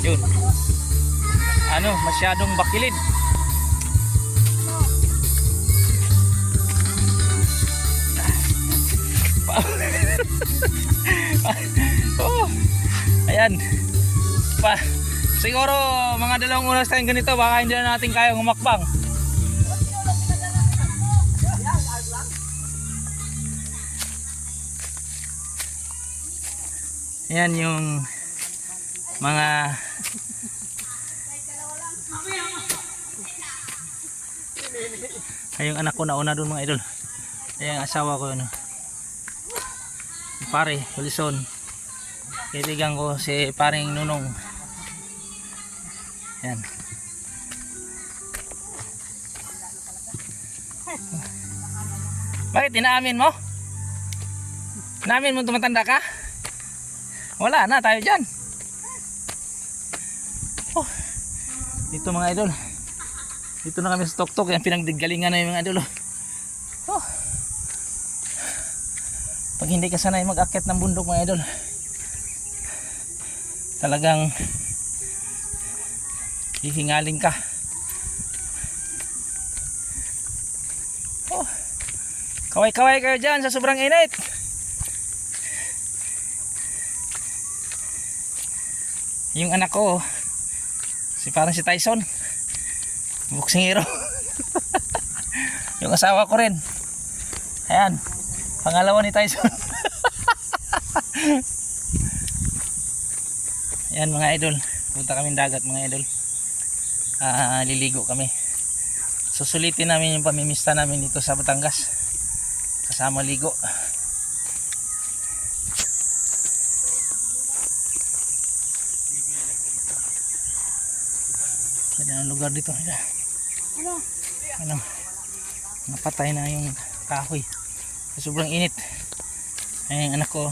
Yun. Ano, masyadong bakilid. Oh, ayan. Siguro mga 2 oras tayong ganito, baka hindi na natin kayang humakbang. Ayan yung mga yung anak ko nauna doon mga idol. Ayan ang asawa ko yun. Pare, Wilson. Kaibigan ko si paring Nunong. Yan. Bakit inaamin mo? Inaamin mo tumatanda ka? Wala na tayo dyan. Oh, dito mga idol. Dito na kami sa tuktok. Yan pinagdigalingan na yung mga idol. Oh. Pag hindi ka sanay mag-akyat ng bundok mga idol, talagang hihingaling ka. Oh, kaway-kaway kayo dyan sa sobrang init. Yung anak ko, parang si Tyson, boxing hero. Yung asawa ko rin, ayan, pangalawa ni Tyson. Ayan mga idol, punta kami dagat mga idol. Liligo kami. Susulitin namin yung pamimista namin dito sa Batangas, kasama ligo. Kanya ang lugar dito. Ano? Napatay na yung kahoy. Sobrang init. Ayan yung anak ko.